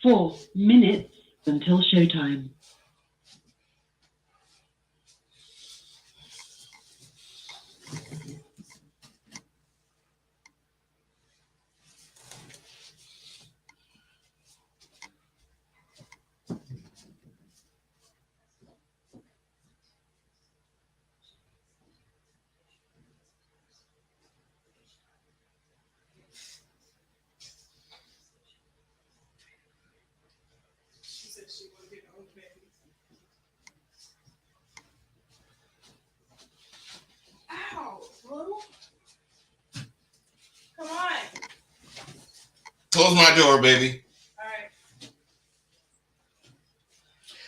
4 minutes until showtime. Come on. Close my door, baby. All right.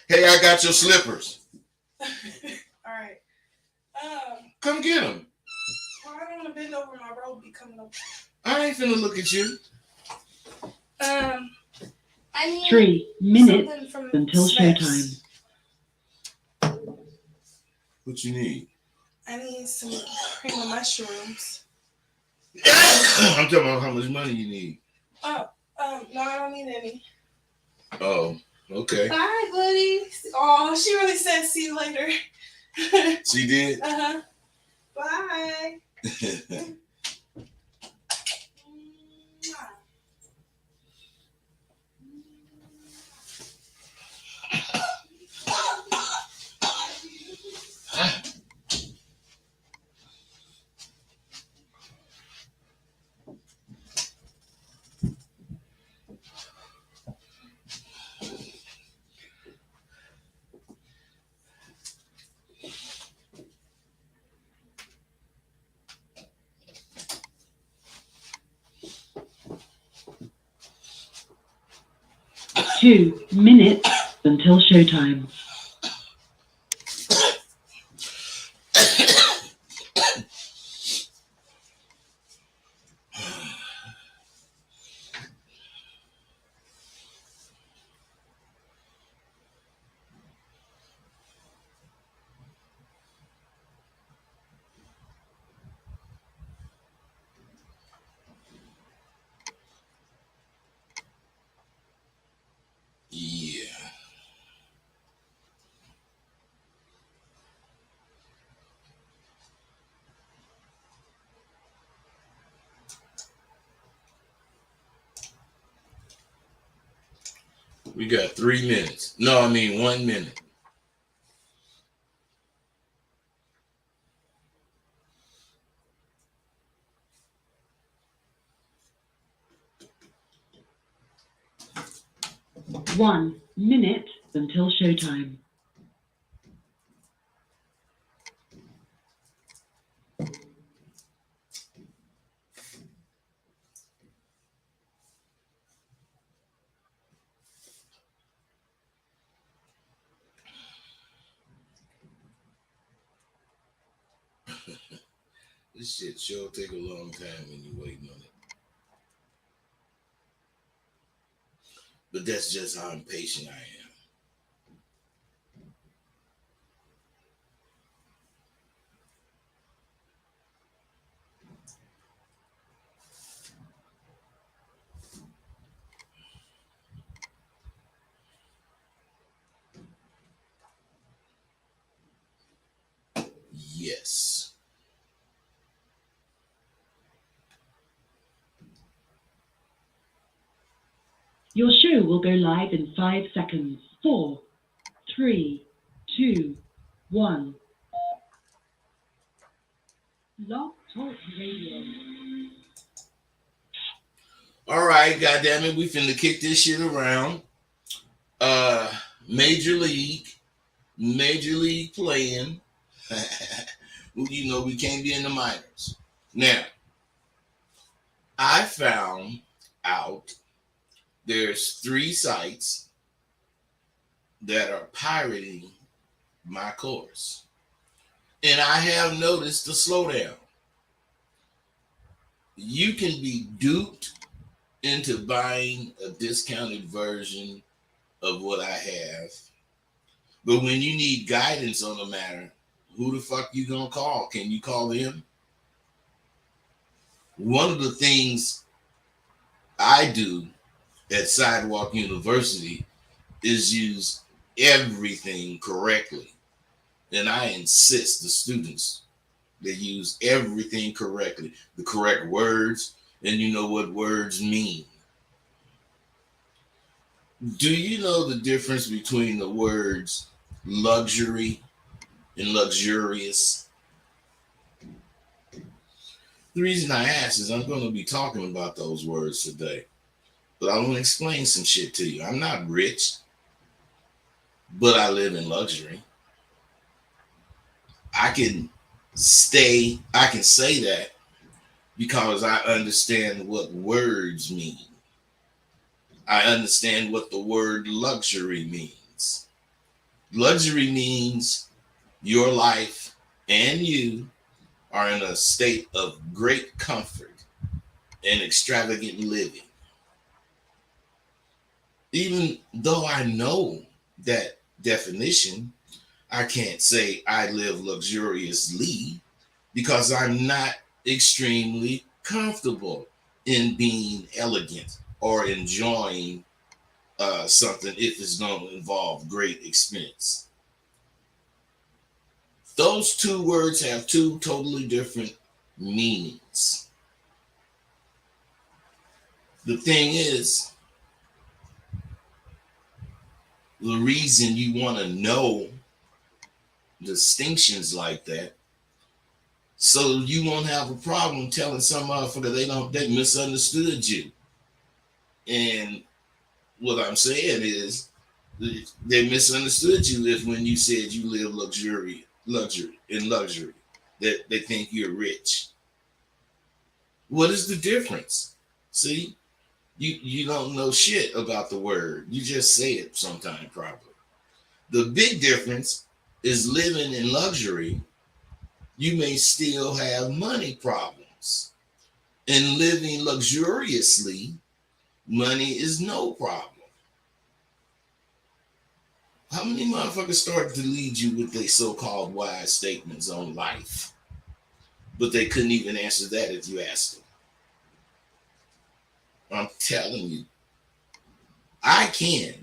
Hey, I got your slippers. All right. Come get them. Well, I don't want to bend over. My robe be coming up. I ain't finna look at you. I need 3 minutes something from until Smith's. showtime. What you need? I need some cream of mushrooms. I'm talking about how much money you need. Oh, no, I don't need any. Oh, okay. Bye, buddy. Oh, she really said see you later. She did? Uh-huh. Bye. Two minutes until showtime. Yeah. We got 3 minutes. No, I mean 1 minute. One minute until showtime. This shit sure take a long time when you're waiting on it. But that's just how impatient I am. Yes. Your show will go live in 5 seconds. 4, 3, 2, 1. Log Talk Radio. All right, goddamn it, we finna kick this shit around. Uh, Major League, Major League playing. Well, you know we can't be in the minors. Now, I found out there's 3 sites that are pirating my course, and I have noticed the slowdown. You can be duped into buying a discounted version of what I have. But when you need guidance on the matter, who the fuck you gonna call? Can you call them? One of the things I do at Sidewalk University is use everything correctly. And I insist the students they use everything correctly, the correct words, and you know what words mean. Do you know the difference between the words luxury and luxurious? The reason I ask is I'm going to be talking about those words today, but I want to explain some shit to you. I'm not rich, but I live in luxury. I can say that because I understand what words mean. I understand what the word luxury means. Luxury means your life and you are in a state of great comfort and extravagant living. Even though I know that definition, I can't say I live luxuriously because I'm not extremely comfortable in being elegant or enjoying something if it's going to involve great expense. Those 2 words have 2 totally different meanings. The thing is, the reason you want to know distinctions like that, so you won't have a problem telling some motherfucker they misunderstood you. And what I'm saying is they misunderstood you if when you said you live luxury, that they think you're rich. What is the difference? See, you don't know shit about the word. You just say it sometime properly. The big difference is living in luxury. You may still have money problems. And living luxuriously, money is no problem. How many motherfuckers started to lead you with their so-called wise statements on life? But they couldn't even answer that if you asked them. I'm telling you, I can.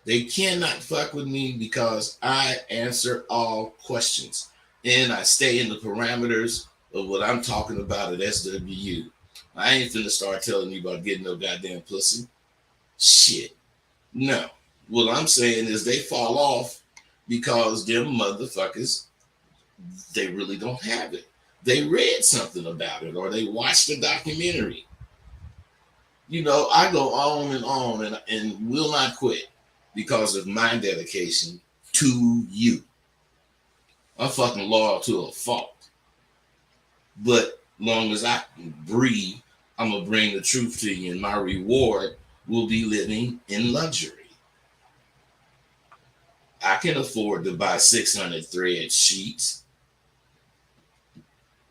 They cannot fuck with me because I answer all questions. And I stay in the parameters of what I'm talking about at SWU. I ain't finna start telling you about getting no goddamn pussy. Shit. No. What I'm saying is they fall off because them motherfuckers, they really don't have it. They read something about it or they watched a documentary. You know, I go on and will not quit because of my dedication to you. I'm fucking loyal to a fault. But long as I can breathe, I'm going to bring the truth to you, and my reward will be living in luxury. I can afford to buy 600 thread sheets.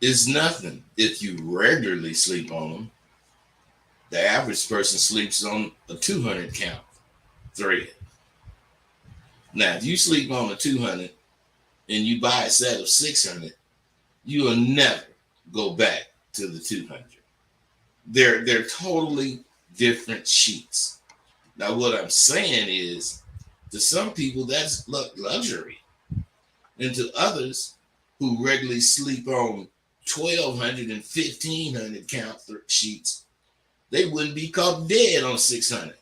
It's nothing if you regularly sleep on them. The average person sleeps on a 200 count thread. Now, if you sleep on a 200 and you buy a set of 600, you will never go back to the 200. They're totally different sheets. Now, what I'm saying is, to some people, that's luxury. And to others who regularly sleep on 1,200 and 1,500 count sheets, they wouldn't be caught dead on 600.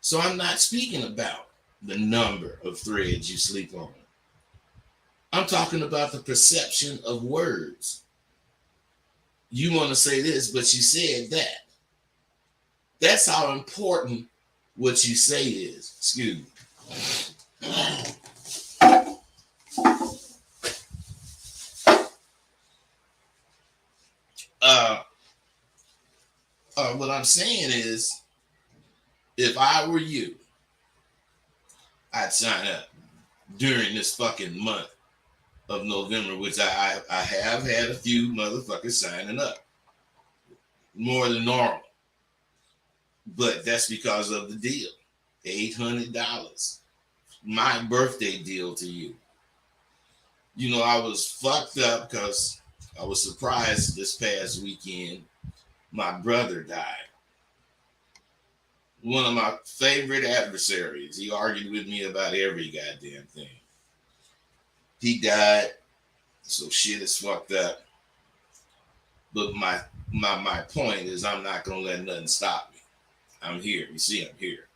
So I'm not speaking about the number of threads you sleep on. I'm talking about the perception of words. you want to say this, but you said that. That's how important what you say is. Excuse me. What I'm saying is, if I were you, I'd sign up during this fucking month of November, which I have had a few motherfuckers signing up more than normal. But that's because of the deal. $800. My birthday deal to you. You know, I was fucked up because I was surprised this past weekend. My brother died. One of my favorite adversaries. He argued with me about every goddamn thing. He died, so shit is fucked up. But my point is, I'm not gonna let nothing stop me. I'm here. You see, I'm here.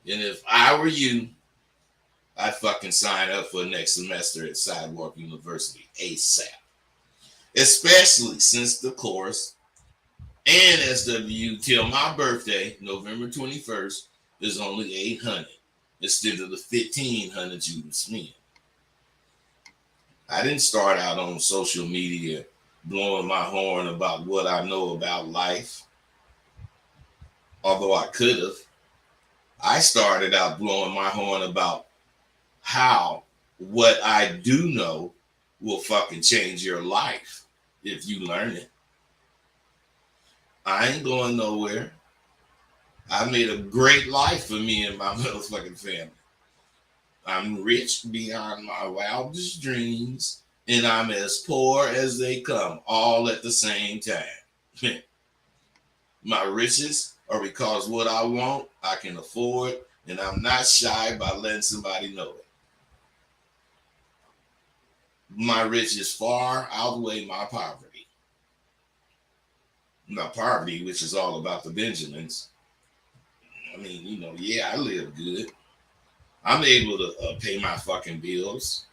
And if I were you, I'd fucking sign up for next semester at Sidewalk University ASAP. Especially since the course and SWU till my birthday, November 21st, is only $800 instead of the $1,500 you was spending. I didn't start out on social media blowing my horn about what I know about life, although I could have. I started out blowing my horn about how what I do know will fucking change your life if you learn it. I ain't going nowhere. I made a great life for me and my motherfucking family. I'm rich beyond my wildest dreams, and I'm as poor as they come, all at the same time. My riches are because what I want, I can afford, and I'm not shy by letting somebody know it. My riches far outweigh my poverty. My poverty, which is all about the Benjamins. I mean, you know, yeah, I live good. I'm able to pay my fucking bills.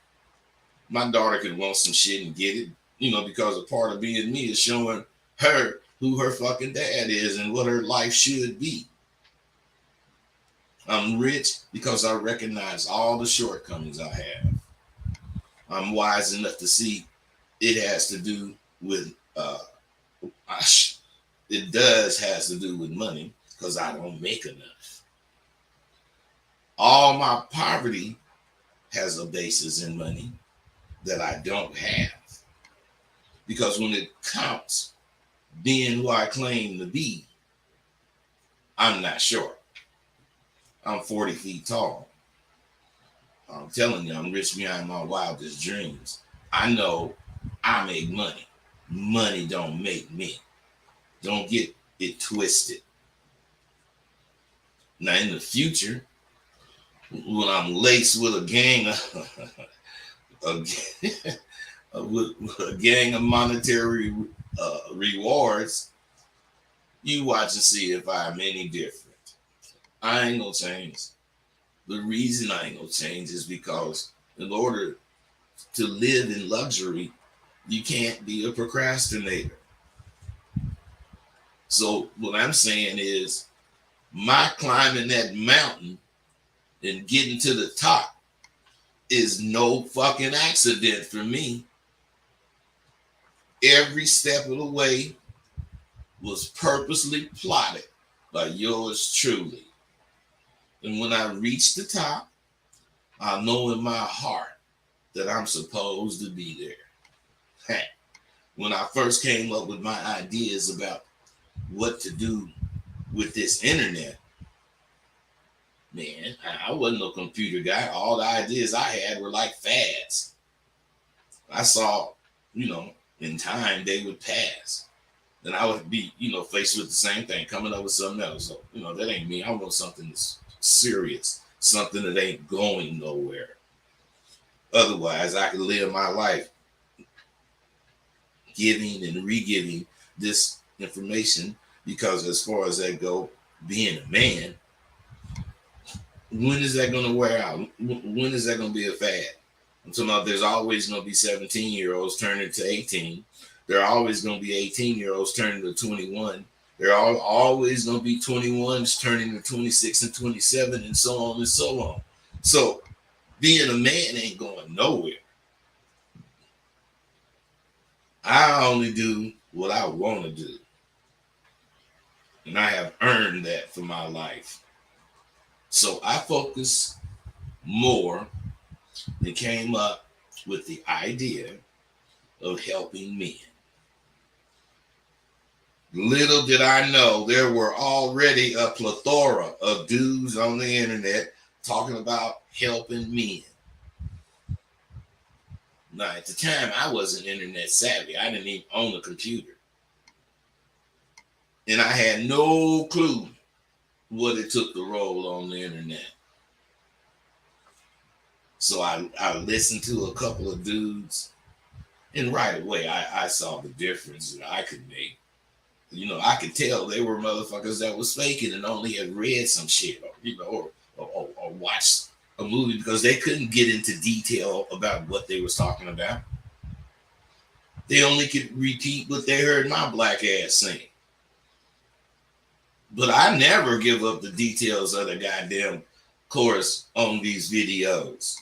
My daughter could want some shit and get it, you know, because a part of being me is showing her who her fucking dad is and what her life should be. I'm rich because I recognize all the shortcomings I have. I'm wise enough to see it has to do with, it has to do with money because I don't make enough. All my poverty has a basis in money that I don't have. Because when it counts, being who I claim to be, I'm not short. I'm 40 feet tall. I'm telling you, I'm rich beyond my wildest dreams. I know I make money. Money don't make me. Don't get it twisted. Now, in the future, when I'm laced with a gang of monetary rewards, you watch and see if I'm any different. I ain't gonna change. The reason I ain't gonna change is because in order to live in luxury, you can't be a procrastinator. So what I'm saying is, my climbing that mountain and getting to the top is no fucking accident for me. Every step of the way was purposely plotted by yours truly. And when I reach the top, I know in my heart that I'm supposed to be there. When I first came up with my ideas about what to do with this internet, man, I wasn't no computer guy. All the ideas I had were like fads. I saw, you know, in time they would pass. Then I would be, you know, faced with the same thing, coming up with something else. So, you know, that ain't me. I want something that's serious, something that ain't going nowhere. Otherwise, I could live my life giving and re-giving this information, because as far as that go, being a man, when is that going to wear out? When is that going to be a fad? I'm talking about there's always going to be 17-year-olds turning to 18 There are always going to be 18-year-olds turning to 21. There are always going to be 21s turning to 26 and 27 and so on and so on. So being a man ain't going nowhere. I only do what I want to do. And I have earned that for my life. So I focus more and came up with the idea of helping men. Little did I know there were already a plethora of dudes on the internet talking about helping men. Now, at the time, I wasn't internet savvy. I didn't even own a computer. And I had no clue what it took to roll on the internet. So I listened to a couple of dudes, and right away, I saw the difference that I could make. You know, I could tell they were motherfuckers that was faking and only had read some shit, or watched a movie because they couldn't get into detail about what they was talking about. They only could repeat what they heard my black ass saying. But I never give up the details of the goddamn course on these videos.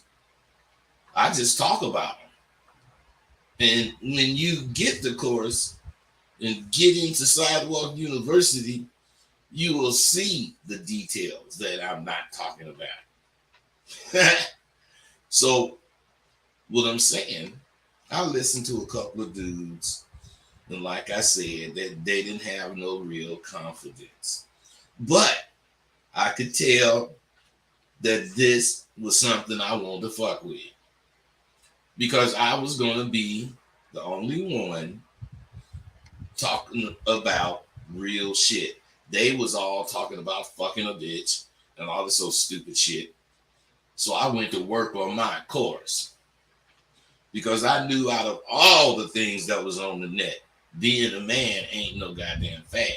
I just talk about them. And when you get the course and get into Sidewalk University, you will see the details that I'm not talking about. So what I'm saying, I listened to a couple of dudes, and like I said, that they didn't have no real confidence. But I could tell that this was something I wanted to fuck with, because I was going to be the only one talking about real shit. They was all talking about fucking a bitch and all this old stupid shit. So I went to work on my course, because I knew out of all the things that was on the net, being a man ain't no goddamn fad.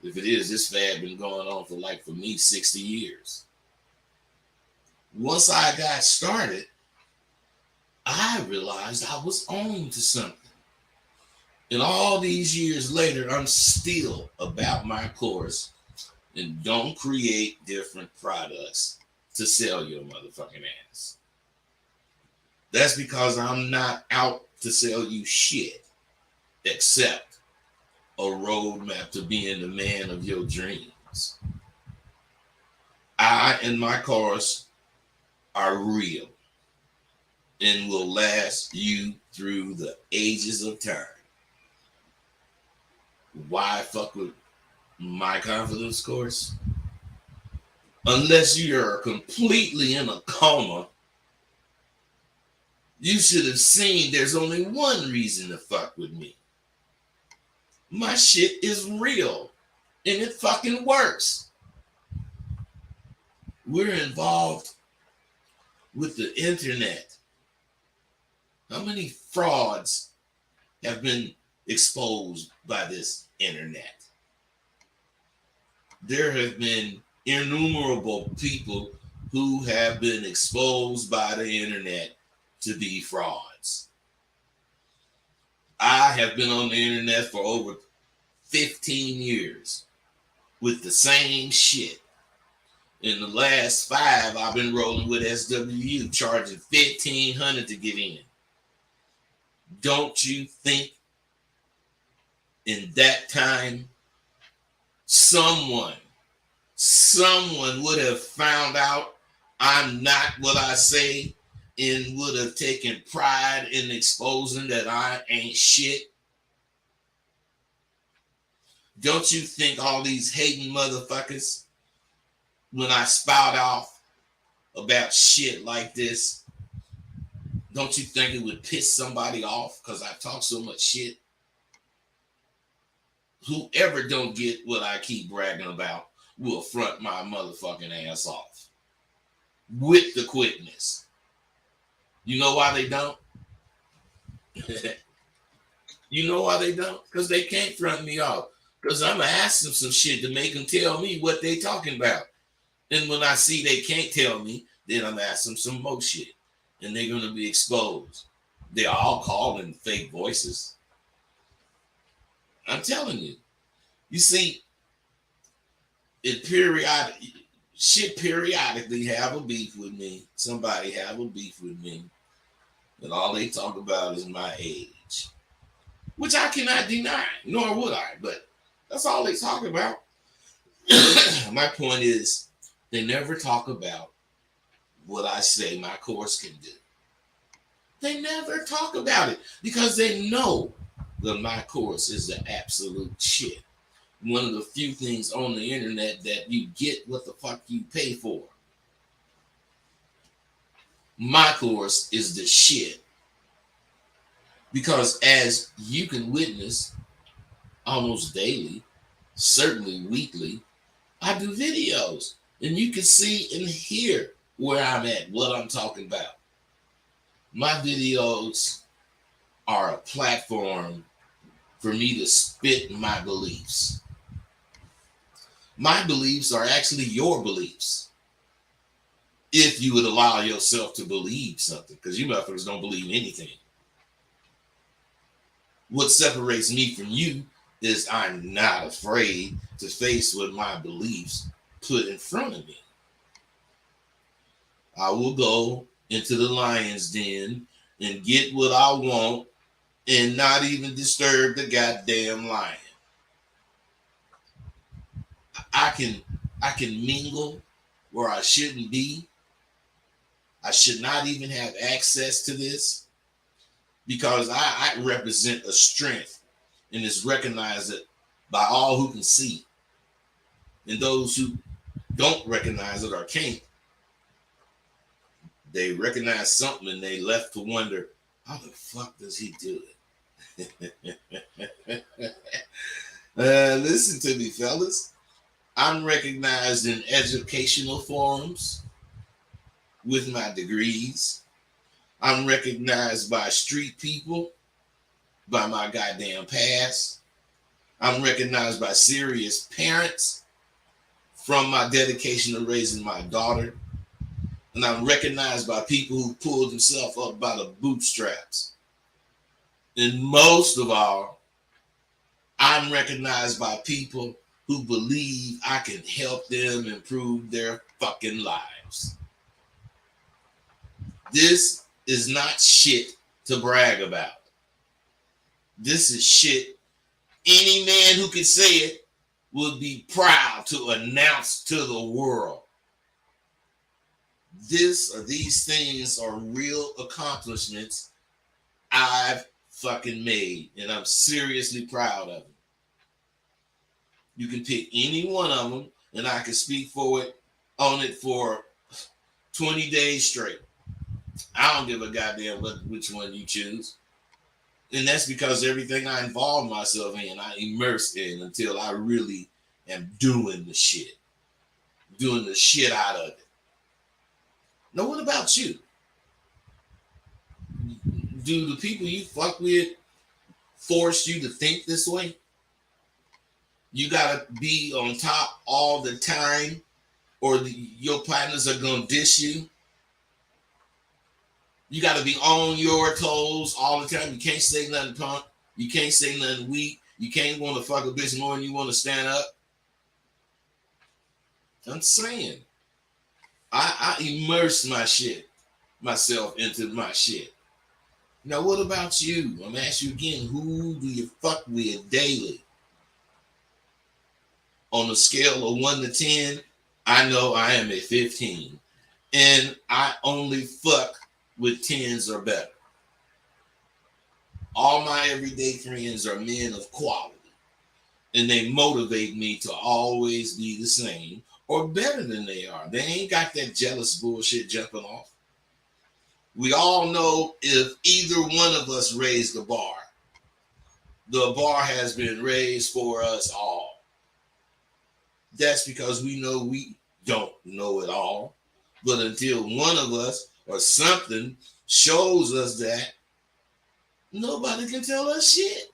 If it is, this fad been going on for me, 60 years. Once I got started, I realized I was on to something. And all these years later, I'm still about my course and don't create different products to sell your motherfucking ass. That's because I'm not out to sell you shit except a roadmap to being the man of your dreams. I and my course are real and will last you through the ages of time. Why fuck with my confidence course? Unless you're completely in a coma, you should have seen there's only one reason to fuck with me. My shit is real and it fucking works. We're involved with the internet. How many frauds have been exposed by this internet? There have been innumerable people who have been exposed by the internet to be frauds. I have been on the internet for over 15 years with the same shit. In the last 5, I've been rolling with SWU, charging $1,500 to get in. Don't you think in that time someone would have found out I'm not what I say and would have taken pride in exposing that I ain't shit? Don't you think all these hating motherfuckers, when I spout off about shit like this, don't you think it would piss somebody off because I talk so much shit? Whoever don't get what I keep bragging about will front my motherfucking ass off with the quickness. You know why they don't? You know why they don't? Because they can't front me off. Because I'm going to ask them some shit to make them tell me what they talking about. And when I see they can't tell me, then I'm going to ask them some more shit. And they're going to be exposed. They're all calling fake voices. I'm telling you. You see, periodically have a beef with me. Somebody have a beef with me. And all they talk about is my age. Which I cannot deny, nor would I, but that's all they talk about. My point is, they never talk about what I say my course can do. They never talk about it because they know that my course is the absolute shit. One of the few things on the internet that you get what the fuck you pay for. My course is the shit. Because as you can witness almost daily, certainly weekly, I do videos. And you can see and hear where I'm at, what I'm talking about. My videos are a platform for me to spit my beliefs. My beliefs are actually your beliefs. If you would allow yourself to believe something, because you motherfuckers don't believe anything. What separates me from you is I'm not afraid to face what my beliefs put in front of me. I will go into the lion's den and get what I want and not even disturb the goddamn lion. I can mingle where I shouldn't be. I should not even have access to this because I represent a strength and is recognized by all who can see. And those who don't recognize it or can't, they recognize something and they left to wonder, how the fuck does he do it? Listen to me, fellas. I'm recognized in educational forums with my degrees. I'm recognized by street people, by my goddamn past. I'm recognized by serious parents from my dedication to raising my daughter. And I'm recognized by people who pulled themselves up by the bootstraps. And most of all, I'm recognized by people who believe I can help them improve their fucking lives. This is not shit to brag about. This is shit any man who can say it would be proud to announce to the world. These things are real accomplishments I've fucking made, and I'm seriously proud of them. You can pick any one of them, and I can speak on it for 20 days straight. I don't give a goddamn which one you choose. And that's because everything I involve myself in, I immerse in until I really am doing the shit out of it. Now, what about you? Do the people you fuck with force you to think this way? You gotta be on top all the time, or your partners are gonna diss you. You gotta be on your toes all the time. You can't say nothing punk. You can't say nothing weak. You can't want to fuck a bitch more than you want to stand up. I'm saying, I immerse myself into my shit. Now, what about you? I'm asking you again, who do you fuck with daily? On a scale of 1 to 10, I know I am a 15. And I only fuck with 10s or better. All my everyday friends are men of quality. And they motivate me to always be the same or better than they are. They ain't got that jealous bullshit jumping off. We all know if either one of us raised the bar has been raised for us all. That's because we know we don't know it all. But until one of us or something shows us that, nobody can tell us shit.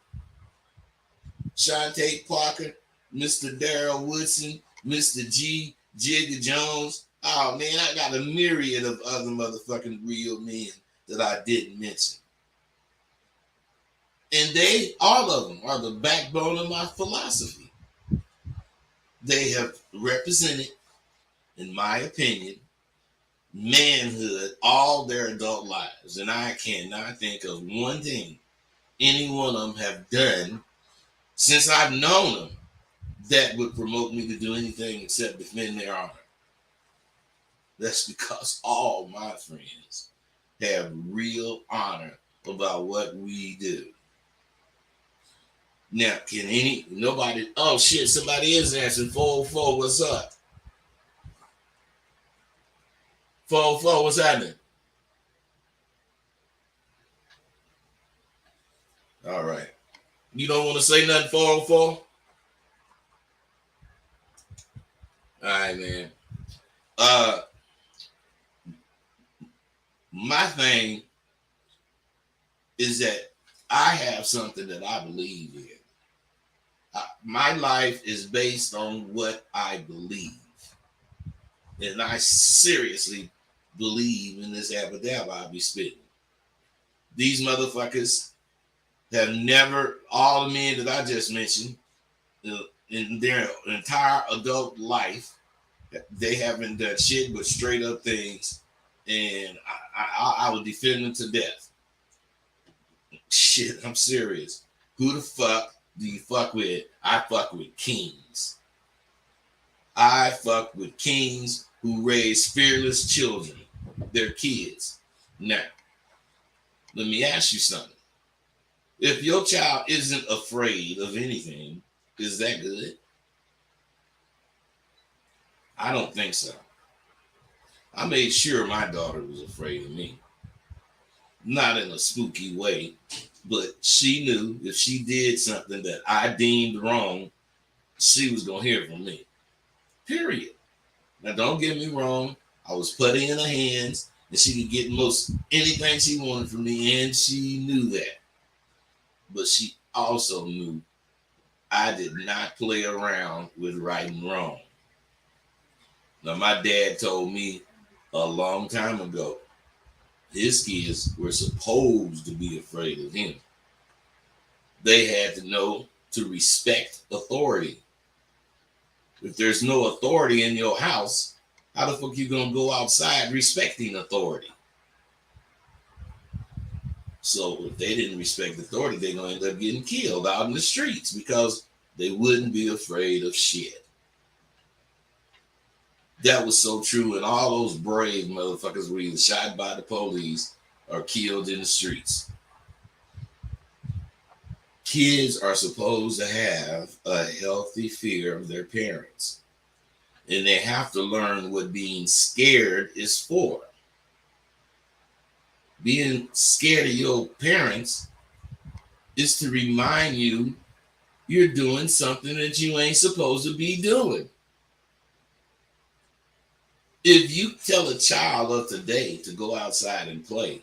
Shantae Parker, Mr. Daryl Woodson, Mr. G, Jigga Jones. Oh man, I got a myriad of other motherfucking real men that I didn't mention. And they, all of them, are the backbone of my philosophy. They have represented, in my opinion, manhood all their adult lives. And I cannot think of one thing any one of them have done since I've known them that would promote me to do anything except defend their honor. That's because all my friends have real honor about what we do. Now, can nobody, oh shit, somebody is answering. 404, what's up? 404, what's happening? All right. You don't want to say nothing, 404? All right, man. My thing is that I have something that I believe in. My life is based on what I believe. And I seriously believe in this abadab I'll be spitting. These motherfuckers have never, all the men that I just mentioned, in their entire adult life, they haven't done shit but straight up things. And I would defend them to death. Shit, I'm serious. Who the fuck do you fuck with? I fuck with kings. I fuck with kings who raise fearless children, their kids. Now, let me ask you something. If your child isn't afraid of anything, is that good? I don't think so. I made sure my daughter was afraid of me. Not in a spooky way, but she knew if she did something that I deemed wrong, she was going to hear from me. Period. Now, don't get me wrong. I was putting in her hands and she could get most anything she wanted from me, and she knew that. But she also knew I did not play around with right and wrong. Now, my dad told me a long time ago, his kids were supposed to be afraid of him. They had to know to respect authority. If there's no authority in your house, how the fuck you gonna go outside respecting authority? So if they didn't respect authority, they're gonna end up getting killed out in the streets because they wouldn't be afraid of shit. That was so true, and all those brave motherfuckers were either shot by the police or killed in the streets. Kids are supposed to have a healthy fear of their parents, and they have to learn what being scared is for. Being scared of your parents is to remind you you're doing something that you ain't supposed to be doing. If you tell a child of today to go outside and play,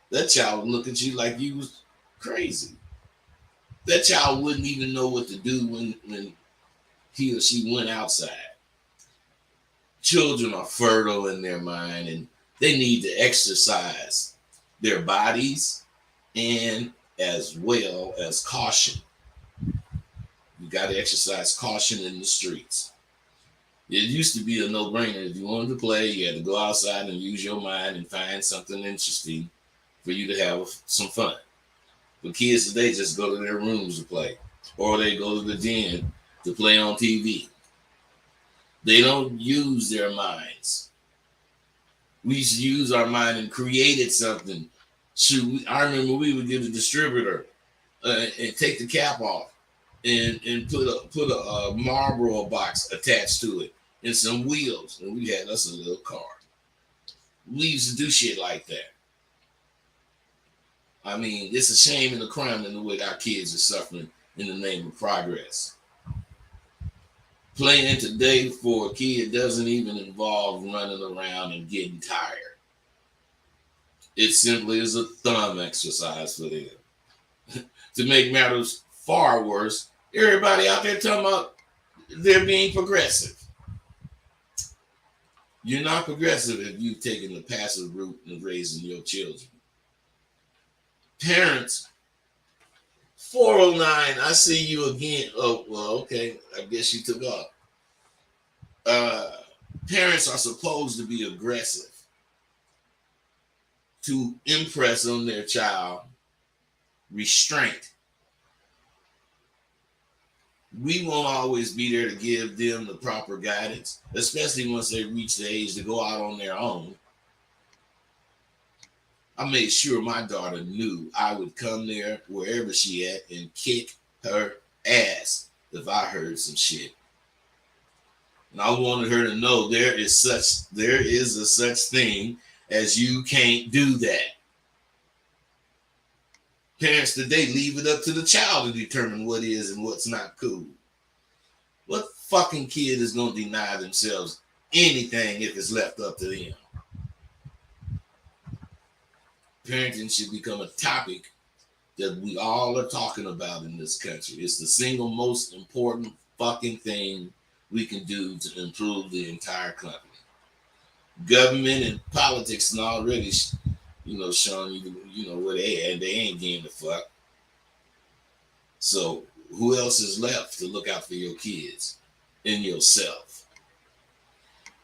that child would look at you like you was crazy. That child wouldn't even know what to do when he or she went outside. Children are fertile in their mind and they need to exercise their bodies and as well as caution. You got to exercise caution in the streets. It used to be a no-brainer. If you wanted to play, you had to go outside and use your mind and find something interesting for you to have some fun. But kids today just go to their rooms to play, or they go to the den to play on TV. They don't use their minds. We used to use our mind and created something. I remember we would get a distributor and take the cap off and put a Marlboro box attached to it and some wheels, and we had us a little car. We used to do shit like that. I mean, it's a shame and a crime in the way our kids are suffering in the name of progress. Playing today for a kid doesn't even involve running around and getting tired. It simply is a thumb exercise for them. To make matters far worse, everybody out there talking about they're being progressive. You're not progressive if you've taken the passive route in raising your children. Parents 409, I see you again. Oh, well, okay. I guess you took off. Parents are supposed to be aggressive to impress on their child restraint. We won't always be there to give them the proper guidance, especially once they reach the age to go out on their own. I made sure my daughter knew I would come there wherever she at and kick her ass if I heard some shit. And I wanted her to know there is a such thing as you can't do that. Parents today leave it up to the child to determine what is and what's not cool. What fucking kid is going to deny themselves anything if it's left up to them? Parenting should become a topic that we all are talking about in this country. It's the single most important fucking thing we can do to improve the entire country. Government and politics and already, showing you, where they at. They ain't getting the fuck. So who else is left to look out for your kids and yourself?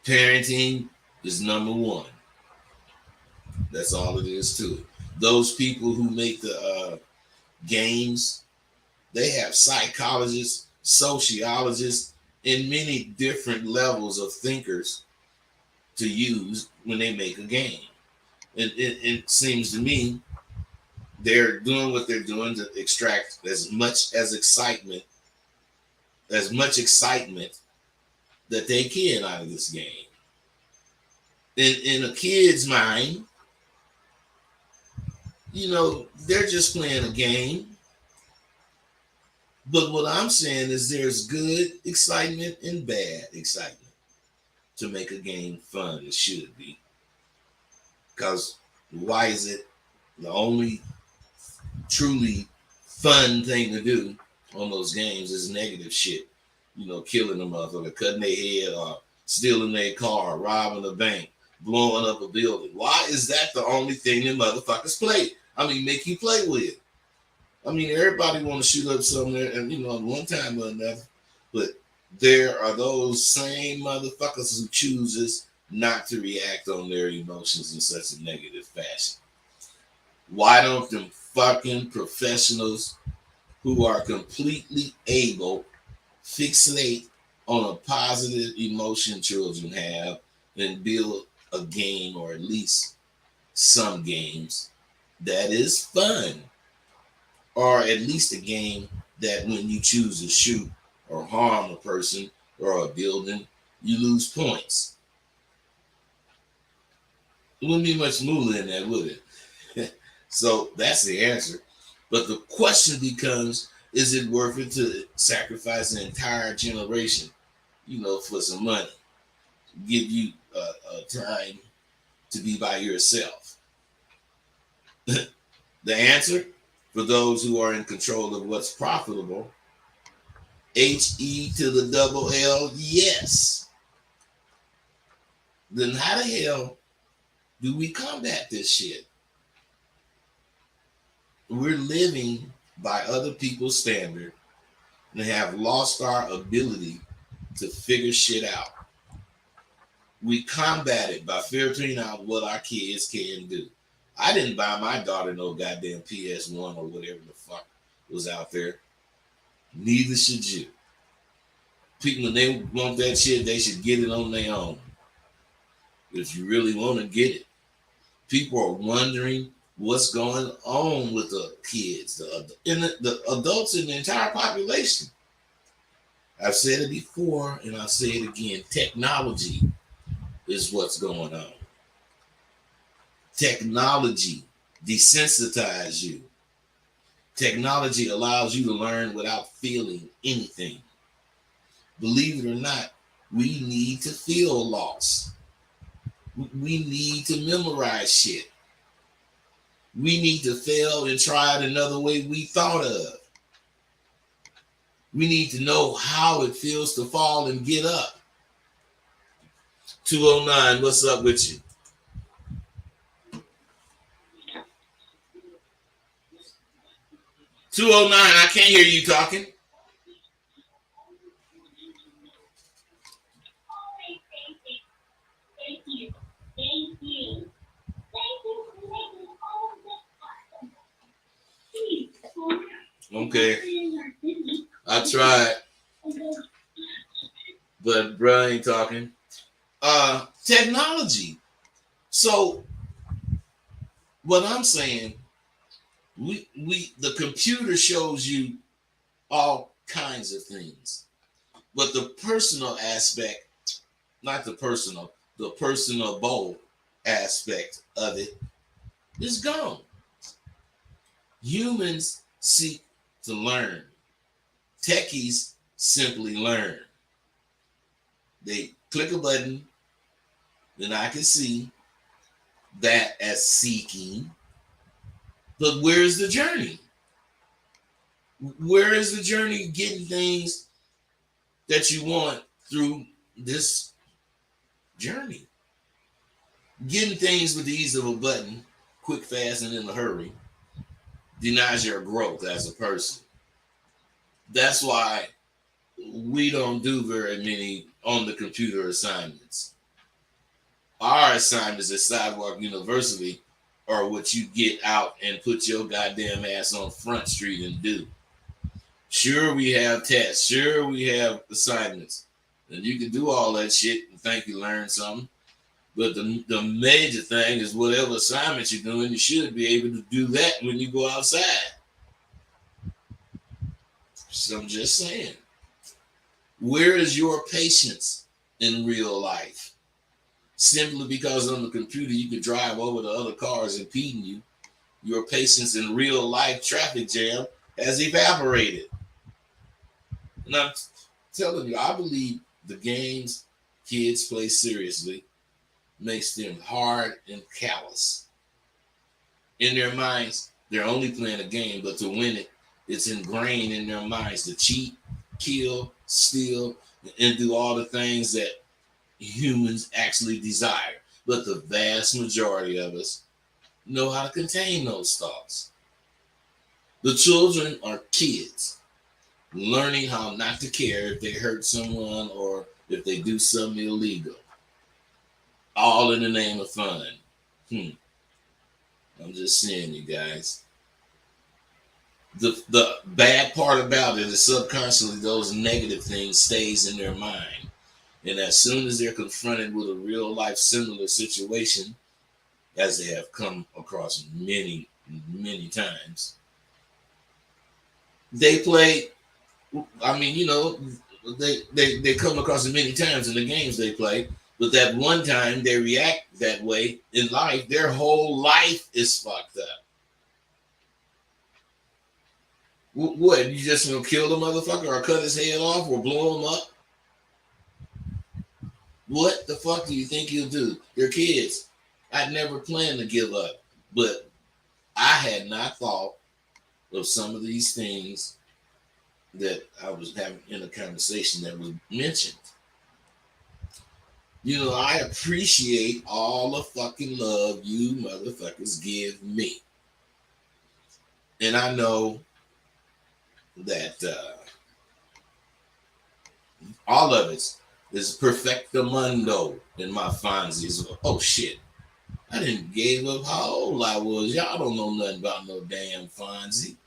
Parenting is number one. That's all it is to it. Those people who make the games, they have psychologists, sociologists, and many different levels of thinkers to use when they make a game. And it seems to me they're doing what they're doing to extract as much excitement that they can out of this game. In a kid's mind, they're just playing a game. But what I'm saying is there's good excitement and bad excitement to make a game fun. It should be. Because why is it the only truly fun thing to do on those games is negative shit? Killing a motherfucker, cutting their head off, stealing their car, robbing a bank, blowing up a building. Why is that the only thing that motherfuckers play? Make you play with it. Everybody want to shoot up somewhere, and one time or another. But there are those same motherfuckers who chooses not to react on their emotions in such a negative fashion. Why don't them fucking professionals who are completely able fixate on a positive emotion children have and build a game, or at least some games, that is fun? Or at least a game that when you choose to shoot or harm a person or a building, you lose points. It wouldn't be much moolah in that, would it? So that's the answer. But the question becomes, is it worth it to sacrifice an entire generation, for some money? Give you a time to be by yourself? The answer, for those who are in control of what's profitable, HE to the double L, yes. Then how the hell do we combat this shit? We're living by other people's standard and have lost our ability to figure shit out. We combat it by figuring out what our kids can do. I didn't buy my daughter no goddamn PS1 or whatever the fuck was out there. Neither should you. People, when they want that shit, they should get it on their own. If you really want to get it. People are wondering what's going on with the kids, the adults in the entire population. I've said it before and I'll say it again. Technology is what's going on. Technology desensitizes you. Technology allows you to learn without feeling anything. Believe it or not, we need to feel lost. We need to memorize shit. We need to fail and try it another way we thought of. We need to know how it feels to fall and get up. 209, what's up with you? 209, I can't hear you talking. Okay. I tried, but bro ain't talking. Technology. So what I'm saying, we the computer shows you all kinds of things. But the personal aspect, not the personable aspect of it is gone. Humans seek to learn. Techies simply learn. They click a button, then I can see that as seeking. But where's the journey? Where is the journey getting things that you want through this journey? Getting things with the ease of a button, quick, fast, and in a hurry, denies your growth as a person. That's why we don't do very many on the computer assignments. Our assignments at Sidewalk University are what you get out and put your goddamn ass on Front Street and do. Sure, we have tests. Sure, we have assignments. And you can do all that shit and think you learned something. But the major thing is whatever assignment you're doing, you should be able to do that when you go outside. So I'm just saying. Where is your patience in real life? Simply because on the computer you can drive over the other cars impeding you, your patience in real life traffic jam has evaporated. And I'm telling you, I believe the games kids play seriously makes them hard and callous. In their minds, they're only playing a game, but to win it, it's ingrained in their minds to cheat, kill, steal, and do all the things that humans actually desire. But the vast majority of us know how to contain those thoughts. The children are kids learning how not to care if they hurt someone or if they do something illegal. All in the name of fun. I'm just saying, you guys. The bad part about it is subconsciously those negative things stays in their mind. And as soon as they're confronted with a real life similar situation, as they have come across many, many times, they play, I mean, you know, they come across it many times in the games they play, but that one time they react that way in life, their whole life is fucked up. What, you just gonna kill the motherfucker or cut his head off or blow him up? What the fuck do you think you'll do? You're kids. I'd never planned to give up, but I had not thought of some of these things that I was having in a conversation that was mentioned. You know, I appreciate all the fucking love you motherfuckers give me. And I know that all of it is perfectamundo in my Fonzies. Oh shit. I didn't give up how old I was. Y'all don't know nothing about no damn Fonzie.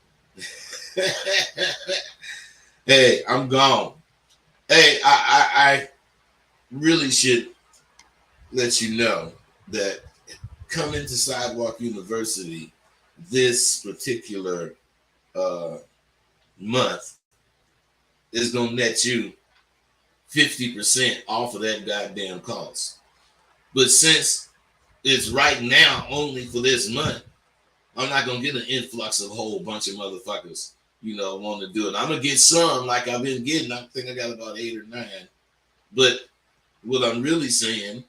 Hey, I'm gone. Hey, I really should let you know that coming to Sidewalk University this particular month is gonna net you 50% off of that goddamn cost. But since it's right now only for this month, I'm not gonna get an influx of a whole bunch of motherfuckers, you know, want to do it. I'm gonna get some like I've been getting. I think I got about 8 or 9. But what I'm really saying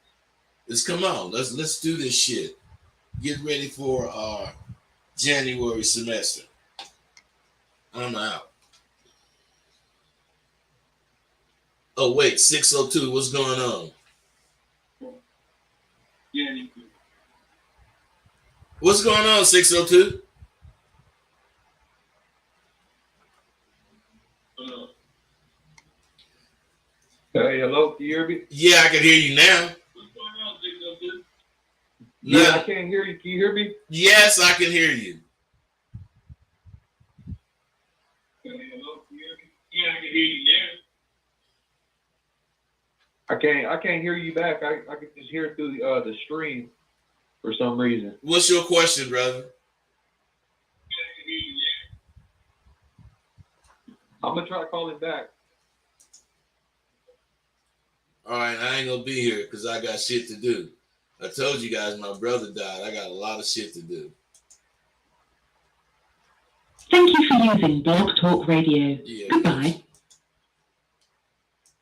is, come on, let's do this shit. Get ready for our January semester. I'm out. Oh wait, 602. What's going on? What's going on, 602? Hey, hello, can you hear me? Yeah, I can hear you now. Yeah, I No, can't hear you. Can you hear me? yes, I can hear you. I can't hear you back. I can just hear it through the stream for some reason. What's your question, brother? I'm gonna try calling back. All right, I ain't gonna be here because I got shit to do. I told you guys my brother died. I got a lot of shit to do. Thank you for using Blog Talk Radio. Yeah. Goodbye.